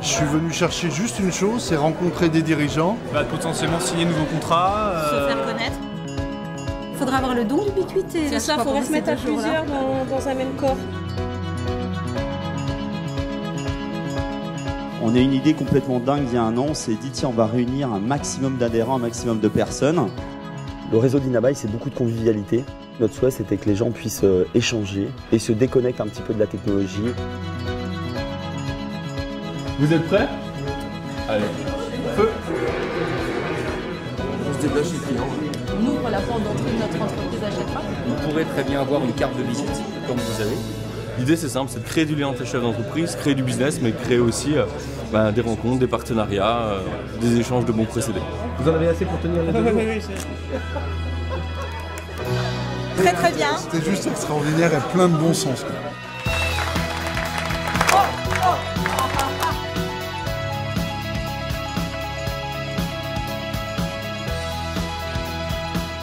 Je suis venu chercher juste une chose, c'est rencontrer des dirigeants. Potentiellement signer de nouveaux contrats. Se faire connaître. Il faudra avoir le don d'ubiquité. C'est ça, il faudrait se mettre à plusieurs dans un même corps. On a une idée complètement dingue il y a un an, on s'est dit tiens on va réunir un maximum d'adhérents, un maximum de personnes. Le réseau d'Inabaye c'est beaucoup de convivialité. Notre souhait c'était que les gens puissent échanger et se déconnecter un petit peu de la technologie. Vous êtes prêts? Allez, feu! On se débloque les clients. On ouvre la porte d'entrée de notre entreprise à chaque fois. Vous pourrez très bien avoir une carte de visite, comme vous avez. L'idée c'est simple, c'est de créer du lien entre les chefs d'entreprise, créer du business, mais créer aussi des rencontres, des partenariats, des échanges de bons procédés. Vous en avez assez pour tenir les deux jours? Très très bien. C'était juste extraordinaire et plein de bon sens, quoi.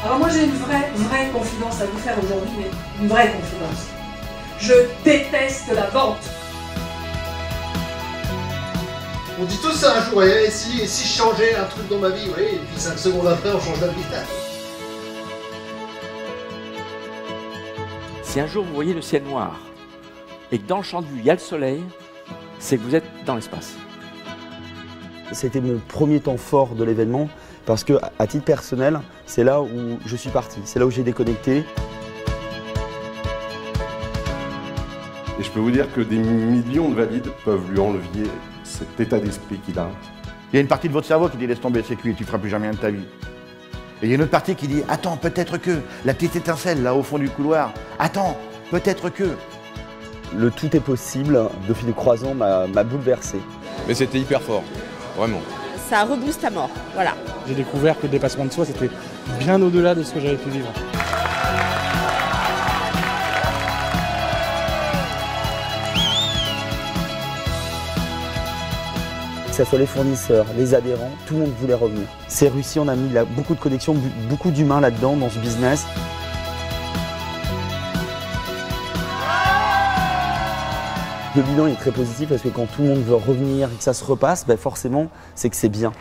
Alors moi j'ai une vraie confidence à vous faire aujourd'hui, mais une vraie confidence. Je déteste la vente. On dit tous ça un jour, et si je changeais un truc dans ma vie, oui, et puis 5 secondes après on change d'habitat. Si un jour vous voyez le ciel noir et que dans le champ de vue il y a le soleil, c'est que vous êtes dans l'espace. C'était mon premier temps fort de l'événement parce que à titre personnel, c'est là où je suis parti, c'est là où j'ai déconnecté. Et je peux vous dire que des millions de valides peuvent lui enlever cet état d'esprit qu'il a. Il y a une partie de votre cerveau qui dit laisse tomber, c'est cuit, tu ne feras plus jamais rien de ta vie. Et il y a une autre partie qui dit attends, peut-être que, la petite étincelle là au fond du couloir, attends, peut-être que. Le tout est possible de Philippe Croizon m'a bouleversé. Mais c'était hyper fort, vraiment. Ça rebooste à mort, voilà. J'ai découvert que le dépassement de soi, c'était bien au-delà de ce que j'avais pu vivre. Que ce soit les fournisseurs, les adhérents, tout le monde voulait revenir. C'est réussi, on a mis beaucoup de connexions, beaucoup d'humains là-dedans, dans ce business. Le bilan est très positif parce que quand tout le monde veut revenir et que ça se repasse, forcément, c'est que c'est bien.